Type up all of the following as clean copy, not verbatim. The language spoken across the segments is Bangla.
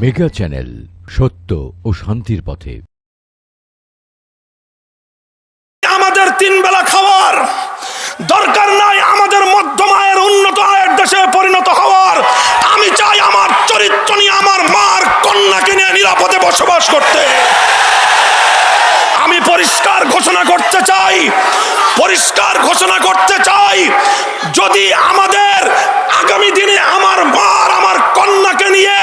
মেগা চ্যানেল, সত্য ও শান্তির পথে। আমাদের তিন বেলা খাওয়ার দরকার নাই, আমাদের মধ্যম আয়ের উন্নত আয়ের দেশে পরিণত হওয়ার। আমি চাই আমার চরিত্র নিয়ে আমার মার কন্যাকে নিয়ে নিরাপদে বসবাস করতে। আমি পরিষ্কার ঘোষণা করতে চাই, যদি আমাদের আগামী দিনে আমার মার আমার কন্যাকে নিয়ে,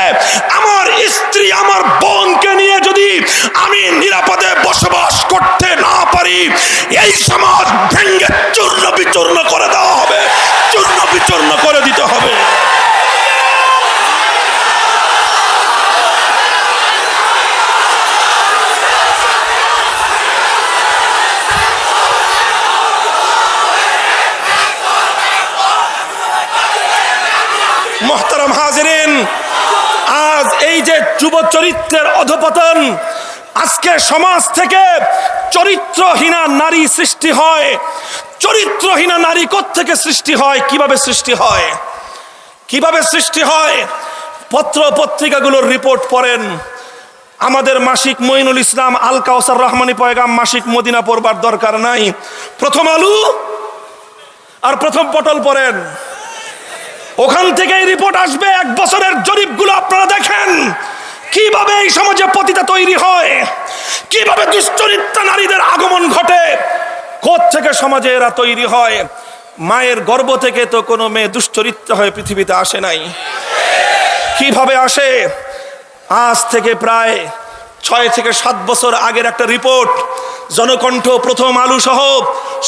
আমার স্ত্রী আমার বোনকে নিয়ে যদি আমি নিরাপদে বসবাস করতে না পারি, এই সমাজ ভেঙে চূর্ণ বিচূর্ণ করে দেওয়া হবে, চূর্ণ বিচূর্ণ করে দিতে হবে। মোহতারাম হাজিরিন, আজ এই যে যুব চরিত্রের অধপতন, আজকে সমাজ থেকে চরিত্রহীনা নারী সৃষ্টি হয়। চরিত্রহীনা নারী কোত্থেকে সৃষ্টি হয়, কিভাবে সৃষ্টি হয়? পত্র পত্রিকাগুলোর রিপোর্ট পড়েন। আমাদের মাসিক মঈনুল ইসলাম, আল কাউসার রহমানী পয়গাম মাসিক মদিনা পড়বার দরকার নাই। প্রথম আলো আর প্রথম পটল পড়েন, ওখান থেকেই রিপোর্ট আসবে। 1 বছরের জরিপগুলো আপনারা দেখেন, কিভাবে এই সমাজে পতিতা তৈরি হয়, কিভাবে দুশ্চরিত্রা নারীদের আগমন ঘটে, কোত্থেকে সমাজে এরা তৈরি হয়। মায়ের গর্ভ থেকে তো কোনো মেয়ে দুশ্চরিত্র হয়ে পৃথিবীতে আসে নাই। কিভাবে আসে? আজ থেকে প্রায় 6 থেকে 7 বছর আগের একটা রিপোর্ট, জনকণ্ঠ, প্রথম আলো সহ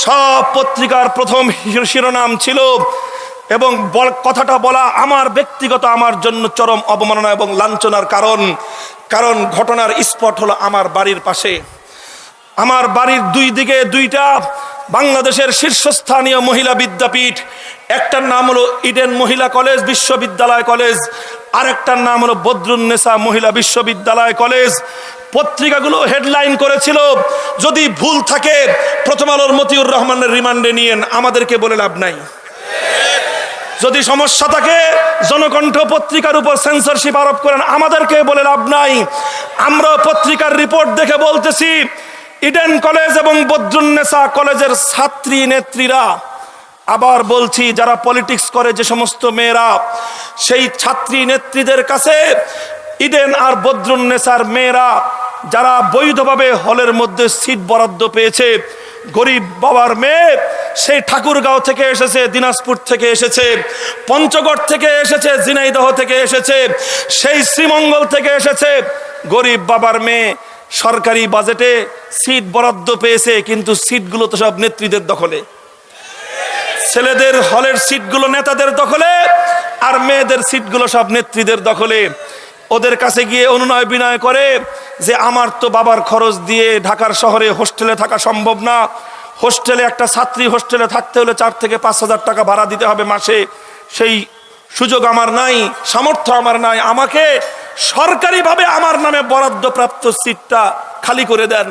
সব পত্রিকার প্রথম শিরোনাম ছিল। এবং কথাটা বলা আমার ব্যক্তিগত, আমার জন্য চরম অবমাননা এবং লাঞ্ছনার কারণ ঘটনার স্পট হলো আমার বাড়ির পাশে। আমার বাড়ির 2 দিকে 2টা বাংলাদেশের শীর্ষস্থানীয় মহিলা বিদ্যাপীঠ। একটার নাম হলো ইডেন মহিলা কলেজ বিশ্ববিদ্যালয় কলেজ, আরেকটার নাম হলো বদরুন্নেসা মহিলা বিশ্ববিদ্যালয় কলেজ। পত্রিকাগুলো হেডলাইন করেছিল, যদি ভুল থাকে প্রথম আলোর মতিউর রহমানের রিমান্ডে নিয়েন, আমাদেরকে বলে লাভ নাই। যদি সমস্যা থাকে জনকণ্ঠ পত্রিকার উপর সেন্সরশিপ আরোপ করেন, আমাদেরকে বলে লাভ নাই। আমরা পত্রিকার রিপোর্ট দেখে বলতেছি, ইডেন কলেজ এবং বদরুন্নেসা কলেজের ছাত্রী নেত্রীরা, আবার বলছি যারা পলিটিক্স করে যে সমস্ত মেয়েরা, সেই ছাত্রী নেত্রীদের কাছে ইডেন আর বদরুন্নেসার মেয়েরা যারা বৈধভাবে হলের মধ্যে সিট বরাদ্দ পেয়েছে, গরিব বাবার মেয়ে, সেই ঠাকুরগাঁও থেকে এসেছে, দিনাজপুর থেকে এসেছে, পঞ্চগড় থেকে এসেছে, ঝিনাইদহ থেকে এসেছে, সেই শ্রীমঙ্গল থেকে এসেছে, গরিব বাবার মেয়ে সরকারি বাজেটে সিট বরাদ্দ পেয়েছে, কিন্তু সিটগুলো তো সব নেত্রীদের দখলে। ছেলেদের হলের সিটগুলো নেতাদের দখলে, আর মেয়েদের সিটগুলো সব নেত্রীদের দখলে। ওদের কাছে গিয়ে অনুনয় বিনয় করে যে আমার তো বাবার খরচ দিয়ে ঢাকার শহরে হোস্টেলে থাকা সম্ভব না, হোস্টেলে একটা ছাত্রী হোস্টেলে থাকতে হলে 4 থেকে 5 হাজার টাকা ভাড়া দিতে হবে মাসে, সেই সুযোগ আমার নাই, সামর্থ্য আমার নাই, আমাকে সরকারিভাবে আমার নামে বরাদ্দপ্রাপ্ত সিটটা খালি করে দেন।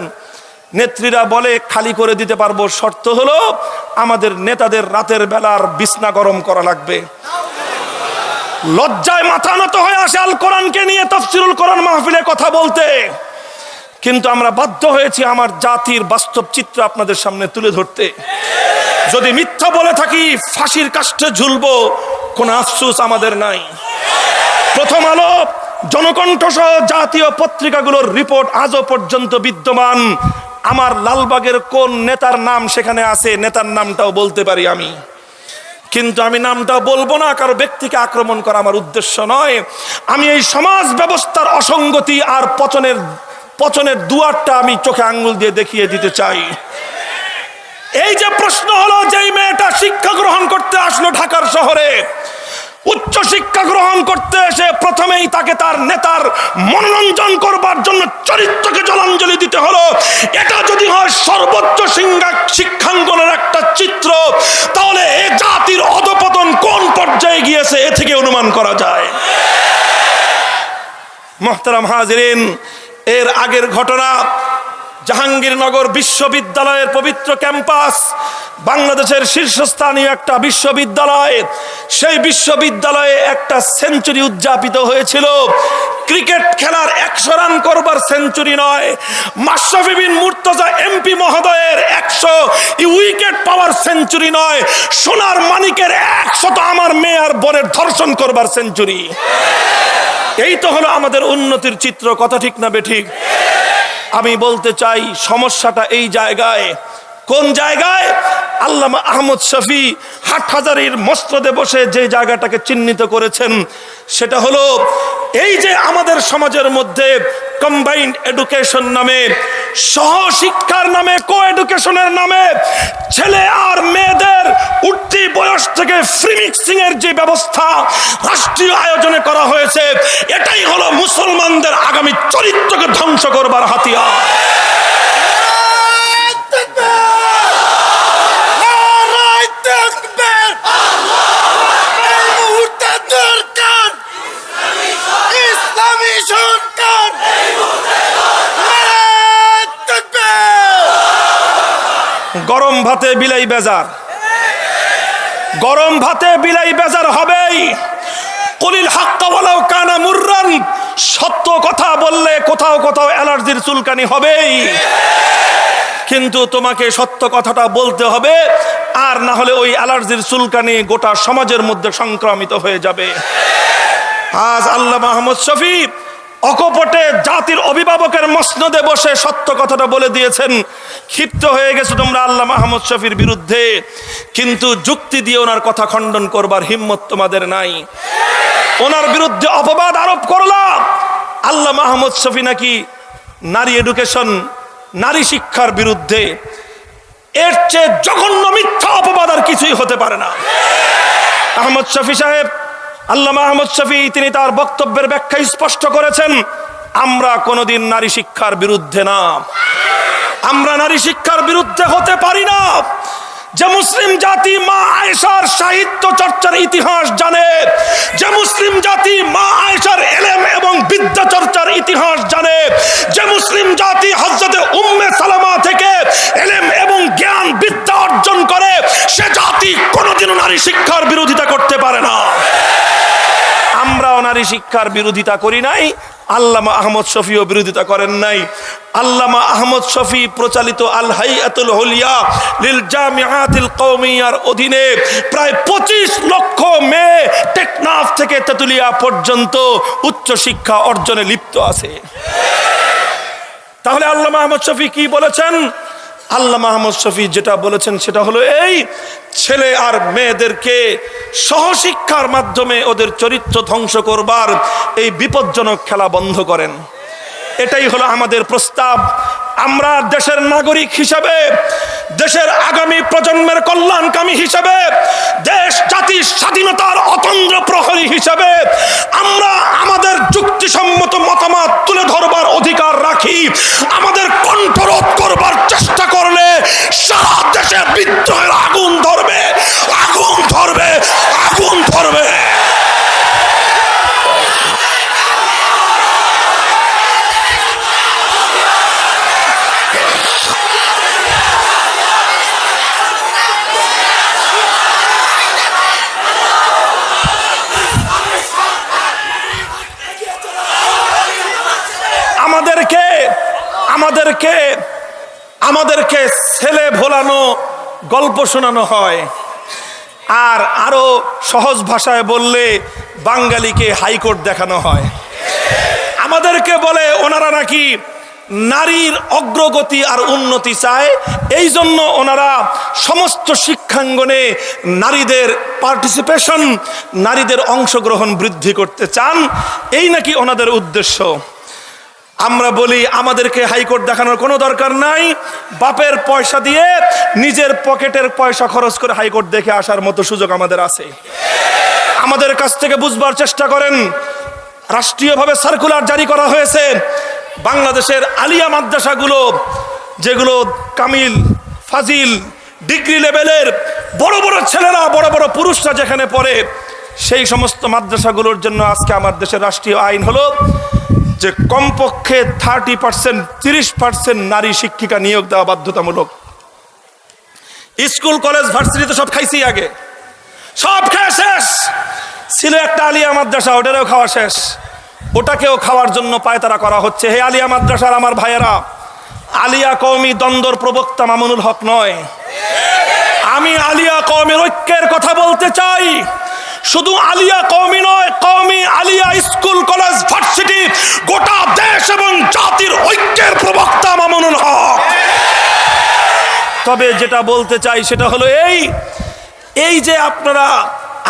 নেত্রীরা বলে খালি করে দিতে পারবো, শর্ত হলো আমাদের নেতাদের রাতের বেলার বিছনা গরম করা লাগবে। লজ্জায় মাথা নত হয়ে আসে আল কোরআনকে নিয়ে তাফসীরুল কোরআন মাহফিলে কথা বলতে, কিন্তু আমরা বাধ্য হয়েছি আমার জাতির বাস্তব চিত্র আপনাদের সামনে তুলে ধরতে। যদি মিথ্যা বলে থাকি ফাঁসির কাষ্ঠে ঝুলবো, কোনো আফসোস আমাদের নাই। প্রথম আলো, জনকণ্ঠ সহ জাতীয় পত্রিকাগুলোর রিপোর্ট আজও পর্যন্ত বিদ্যমান। আমার লালবাগের কোন নেতার নাম সেখানে আছে, নেতার নামটাও বলতে পারি আমি, কিন্তু আমি নামটা বলবো না, কারো ব্যক্তিকে আক্রমণ করা আমার উদ্দেশ্য নয়। আমি এই সমাজ ব্যবস্থার অসঙ্গতি আর পচনের দুয়ারটা আমি চোখে আঙ্গুল দিয়ে দেখিয়ে দিতে চাই। এই যে প্রশ্ন হলো, যেই মেয়েটা শিক্ষা গ্রহণ করতে আসলো ঢাকার শহরে, উচ্চ শিক্ষা গ্রহণ করতে এসে প্রথমেই তাকে তার নেতার মনোরঞ্জন করবার জন্য চরিত্রকে জলাঞ্জলি দিতে হলো, এটা যদি হয় সর্বোচ্চ শিক্ষাঙ্গনের একটা চিত্র, তাহলে এ জাতির অধপতন কোন পর্যায়ে গিয়েছে এ থেকে অনুমান করা যায়। মোহতারাম হাজিরিন, এর আগের ঘটনা, জাহাঙ্গীরনগর বিশ্ববিদ্যালয়ের পবিত্র ক্যাম্পাস, বাংলাদেশের শীর্ষস্থানীয় একটা বিশ্ববিদ্যালয়, সেই বিশ্ববিদ্যালয়ে একটা সেঞ্চুরি উদযাপিত হয়েছিল। ক্রিকেট খেলার 100 রান করবার সেঞ্চুরি নয়, মাশরাফি বিন মুর্তজা এমপি মহোদয়ের 100 উইকেট পাওয়ার সেঞ্চুরি নয়, সোনার মানিকের 100 আমার মেয়ে আর বোনের ধর্ষণ করবার সেঞ্চুরি। এই তো হলো আমাদের উন্নতির চিত্র, কথা ঠিক না বেঠিক? আমি বলতে চাই সমস্যাটা এই জায়গায়। কোন জায়গায়? আল্লামা আহমদ শফী হাটহাজারীর মসনদে বসে যে জায়গাটাকে চিহ্নিত করেছেন, সেটা হলো এই যে আমাদের সমাজের মধ্যে কম্বাইন্ড এডুকেশন নামে, সহশিক্ষার নামে, কো এডুকেশনের নামে ছেলে আর মেয়েদের উঠতি বয়স থেকে ফ্রি মিক্সিং এর যে ব্যবস্থা রাষ্ট্রীয় আয়োজনে করা হয়েছে, এটাই হলো মুসলমানদের আগামী চরিত্রকে ধ্বংস করবার হাতিয়ার। গরম ভাতে বিলাই বেজার, গরম ভাতে বিলাই বেজার হবেই। কুলিল হাক্কা ওয়ালাউ কানা মুররান, সত্য কথা বললে কোথাও কোথাও অ্যালার্জির চুলকানি হবেই, কিন্তু তোমাকে সত্য কথাটা বলতে হবে, আর না হলে ওই অ্যালার্জির চুলকানি গোটা সমাজের মধ্যে সংক্রামিত হয়ে যাবে। আজ আল্লামা আহমদ শফী অকপটে জাতির অভিভাবকের মসনদে বসে সত্য কথাটা বলে দিয়েছেন। ক্ষিপ্ত হয়ে গেছে তোমরা আল্লামা আহমদ শফীর বিরুদ্ধে, কিন্তু যুক্তি দিয়ে ওনার কথা খণ্ডন করবার হিম্মত তোমাদের নাই। ওনার বিরুদ্ধে অপবাদ আরোপ করলাম, আল্লামা আহমদ শফী নাকি নারী এডুকেশন, নারী শিক্ষার বিরুদ্ধে। এর চেয়ে জঘন্য মিথ্যা অপবাদ আর কিছুই হতে পারে না। আহমদ শফী সাহেব, আল্লামা আহমদ শফী, তিনি তার বক্তব্যের ব্যাখ্যায় স্পষ্ট করেছেন, আমরা কোনোদিন নারী শিক্ষার বিরুদ্ধে না, আমরা নারী শিক্ষার বিরুদ্ধে হতে পারি না। যে মুসলিম জাতি মা আয়েশার সাহিত্য চর্চার ইতিহাস জানে, যে মুসলিম জাতি মা আয়েশার ইলম এবং বিদ্যা চর্চার ইতিহাস জানে, যে মুসলিম জাতি হযরতে উম্মে সালামা থেকে ইলম এবং জ্ঞান বিদ্যা অর্জন করে, সে জাতি কোনোদিনও নারী শিক্ষার বিরোধিতা করতে পারে না। আমরাও নারী শিক্ষার বিরোধিতা করি নাই, আল্লামা আহমদ শফীও বিরোধিতা করেন নাই। আল্লামা আহমদ শফী প্রচালিত আল হাইয়াতুল উলিয়া লিল জামিআতিল কওমিয়ার অধীনে প্রায় 25 লক্ষ মেয়ে টেকনাফ থেকে তেতুলিয়া পর্যন্ত উচ্চ শিক্ষা অর্জনে লিপ্ত আছে। তাহলে আল্লামা আহমদ শফী কি বলেছেন? আল্লামা আহমদ শফী যেটা বলেছেন সেটা হলো এই, ছেলে আর মেয়েদেরকে সহশিক্ষার মাধ্যমে ওদের চরিত্র ধ্বংস করবার এই বিপজ্জনক খেলা বন্ধ করেন। এটাই হলো আমাদের প্রস্তাব। আমরা দেশের নাগরিক হিসেবে, দেশের আগামী প্রজন্মের কল্যাণকামী হিসেবে, দেশ জাতির স্বাধীনতার অতন্দ্র প্রহরী হিসেবে আমরা আমাদের যুক্তিসম্মত মতামত তুলে ধরবার অধিকার রাখি। আমাদের কণ্ঠরোধ করবার চেষ্টা করলে সারা দেশে বিদ্রোহের আগুন ধরবে, আগুন ধরবে, আগুন ধরবে। আমাদেরকে ছেলে ভোলানো গল্প শোনানো হয়, আর আরো সহজ ভাষায় বললে বাঙালিকে হাইকোর্ট দেখানো হয়। আমাদেরকে বলে ওনারা নাকি নারীর অগ্রগতি আর উন্নতি চায়, এই জন্য ওনারা সমস্ত শিক্ষাঙ্গনে নারীদের পার্টিসিপেশন, নারীদের অংশগ্রহণ বৃদ্ধি করতে চান, এই নাকি ওনাদের উদ্দেশ্য। আমরা বলি আমাদেরকে হাইকোর্ট দেখানোর কোনো দরকার নাই, বাপের পয়সা দিয়ে নিজের পকেটের পয়সা খরচ করে হাইকোর্ট দেখে আসার মতো সুযোগ আমাদের আছে। আমাদের কাছ থেকে বুঝবার চেষ্টা করেন। রাষ্ট্রীয়ভাবে সার্কুলার জারি করা হয়েছে, বাংলাদেশের আলিয়া মাদ্রাসাগুলো, যেগুলো কামিল, ফাজিল, ডিগ্রি লেভেলের বড় বড় ছেলেরা, বড় বড় পুরুষরা যেখানে পড়ে, সেই সমস্ত মাদ্রাসাগুলোর জন্য আজকে আমার দেশের রাষ্ট্রীয় আইন হলো যে কমপক্ষে 30%, 30% নারী শিক্ষিকা নিয়োগ দেওয়া বাধ্যতামূলক। স্কুল কলেজ ভার্সিটি তো সব খাইছি আগে, সব খেয়ে শেষ। ছিল একটা আলিয়া মাদ্রাসা, ওটারও খাওয়া শেষ, ওটাকেও খাওয়ার জন্য পায়তারা করা হচ্ছে। হে আলিয়া মাদ্রাসার আমার ভাইয়েরা, আলিয়া কওমি দ্বন্দ্বর প্রবক্তা মামুনুল হক নয়, আমি আলিয়া কওমের ঐক্যের কথা বলতে চাই। শুধু আলিয়া কওমি নয়, কওমি আলিয়া স্কুল কলেজ ভার্সিটি গোটা দেশ এবং জাতির ঐক্যের প্রবক্তা মামুনুল হক। তবে যেটা বলতে চাই সেটা হলো এই যে আপনারা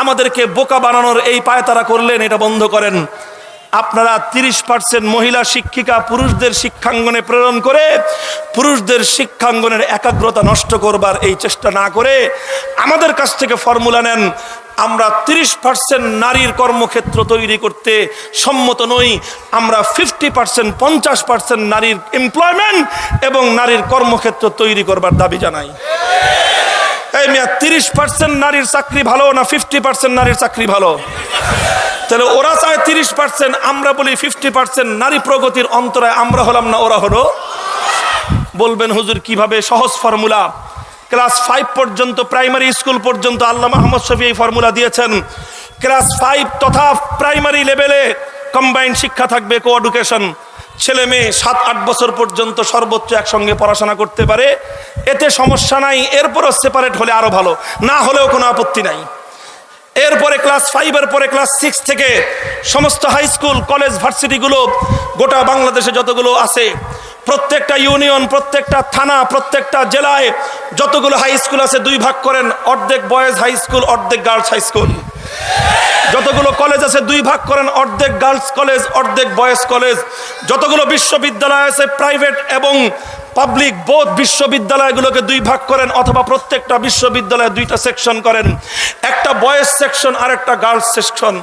আমাদেরকে বোকা বানানোর এই পায়তারা করলেন, এটা বন্ধ করেন। আপনারা 30% মহিলা শিক্ষিকা পুরুষদের শিক্ষাঙ্গনে প্রেরণ করে পুরুষদের শিক্ষাঙ্গনের একাগ্রতা নষ্ট করবার এই চেষ্টা না করে আমাদের কাছ থেকে ফর্মুলা নেন। আমরা 30% নারীর কর্মক্ষেত্র তৈরি করতে সম্মত নই, আমরা 50% 50% নারীর এমপ্লয়মেন্ট এবং নারীর কর্মক্ষেত্র তৈরি করবার দাবি জানাই। এই মিয়া, 30% নারীর চাকরি ভালো না 50% নারীর চাকরি ভালো? তাহলে ওরা চায় 30%, আমরা বলি 50%। নারী প্রগতির অন্তরায় আমরা হলাম না ওরা হলো? বলবেন হুজুর কিভাবে? সহজ ফর্মুলা। ক্লাস 5 পর্যন্ত, প্রাইমারি স্কুল পর্যন্ত আল্লামা আহমদ শফী এই ফর্মুলা দিয়েছেন। ক্লাস 5 তথা প্রাইমারি লেভেলে কম্বাইন্ড শিক্ষা থাকবে, কো এডুকেশন। ছেলে মেয়ে 7-8 বছর পর্যন্ত সর্বোচ্চ একসঙ্গে পড়াশোনা করতে পারে, এতে সমস্যা নাই। এরপরও সেপারেট হলে আরো ভালো, না হলেও কোনো আপত্তি নাই। এরপরে ক্লাস 5-এর পরে ক্লাস 6 থেকে সমস্ত হাই স্কুল কলেজ ভার্সিটিগুলো গোটা বাংলাদেশে যতগুলো আছে, প্রত্যেকটা ইউনিয়ন, প্রত্যেকটা থানা, প্রত্যেকটা জেলায় যতগুলো হাই স্কুল আছে 2 ভাগ করেন, অর্ধেক বয়েজ হাই স্কুল, অর্ধেক গার্লস হাই স্কুল। যতগুলো কলেজ আছে 2 ভাগ করেন, অর্ধেক গার্লস কলেজ, অর্ধেক বয়েজ কলেজ। যতগুলো বিশ্ববিদ্যালয় আছে প্রাইভেট এবং পাবলিক বোধ বিশ্ববিদ্যালয়গুলোকে 2 ভাগ করেন, অথবা প্রত্যেকটা বিশ্ববিদ্যালয়ে 2টা সেকশন করেন, একটা বয়েজ সেকশন আর একটা গার্লস সেকশন,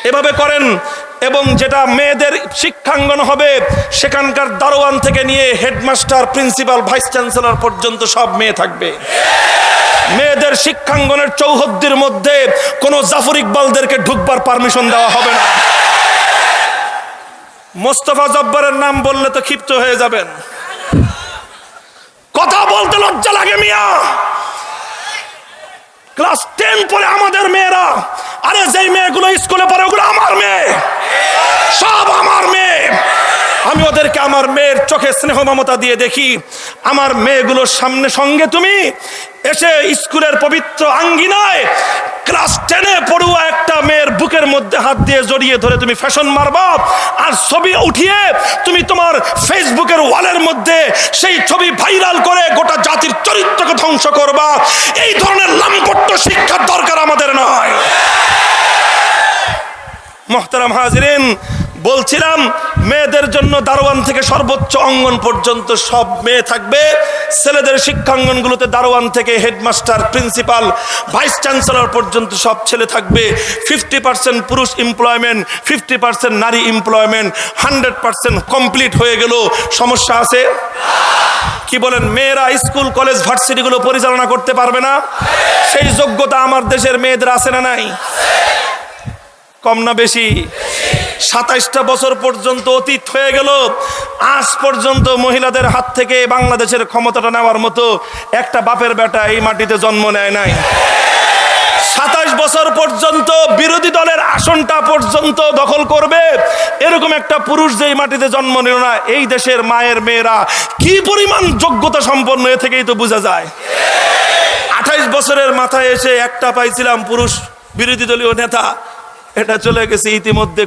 এভাবে করেন। এবং যেটা মেয়েদের শিক্ষাঙ্গন হবে সেখানকার দারোয়ান থেকে নিয়ে হেডমাস্টার, প্রিন্সিপাল, ভাইস চ্যান্সেলর পর্যন্ত সব মেয়ে থাকবে। মেয়েদের শিক্ষাঙ্গনের চৌহদ্দির মধ্যে কোনো জাফর ইকবালদেরকে ঢুকবার পারমিশন দেওয়া হবে না। মোস্তফা জব্বারের নাম বললে তো ক্ষিপ্ত হয়ে যাবেন, কথা বলতে লজ্জা লাগে মিয়া। ক্লাস 10 পরে আমাদের মেয়েরা, আরে যেই মেয়েগুলো স্কুলে পড়ে ওগুলো আমার মেয়ে, সব আমার মেয়ে। আমি ওদেরকে আমার মেয়ের চোখে স্নেহ মমতা দিয়ে দেখি। আমার মেয়েগুলোর সামনে সঙ্গে তুমি এসে স্কুলের পবিত্র আঙ্গিনায় ক্লাস 10-এ পড়ুয়া একটা মেয়ের বুকের মধ্যে হাত দিয়ে জড়িয়ে ধরে তুমি ফ্যাশন মারবা, আর ছবি উঠিয়ে তুমি তোমার ফেসবুকের ওয়ালের মধ্যে সেই ছবি ভাইরাল করে গোটা জাতির চরিত্রকে ধ্বংস করবা। এই ধরনের লাম্পট্য শিক্ষার দরকার আমাদের নয়। মুহতারাম হাজিরিন, বলছিলাম মেয়েদের জন্য দারোয়ান থেকে সর্বোচ্চ অঙ্গন পর্যন্ত সব মেয়ে থাকবে। ছেলেদের শিক্ষাঙ্গনগুলোতে দারোয়ান থেকে হেডমাস্টার, প্রিন্সিপাল, ভাইস চ্যান্সেলর পর্যন্ত সব ছেলে থাকবে। 50% পুরুষ এমপ্লয়মেন্ট, 50% নারী এমপ্লয়মেন্ট, 100% কমপ্লিট হয়ে গেল। সমস্যা আছে? কি বলেন? মেয়েরা স্কুল কলেজ ভার্সিটিগুলো পরিচালনা করতে পারবে না? সেই যোগ্যতা আমার দেশের মেয়েদের আছে না নাই? কম না বেশি? 27টা বছর পর্যন্ত অতীত হয়ে গেল, আজ পর্যন্ত মহিলাদের হাত থেকে বাংলাদেশের ক্ষমতাটা নেওয়ার মতো একটা বাপের বেটা এই মাটিতে জন্ম নেয় নাই। 27 বছর পর্যন্ত বিরোধী দলের আসনটা পর্যন্ত দখল করবে এরকম একটা পুরুষ যেই মাটিতে জন্ম নিল না। এই দেশের মায়ের মেয়েরা কি পরিমাণ যোগ্যতা সম্পন্ন, এ থেকেই তো বোঝা যায়। 28 বছরের মাথায় এসে একটা পাইছিলাম পুরুষ বিরোধী দলীয় নেতা, এটা চলে গেছে ইতিমধ্যে।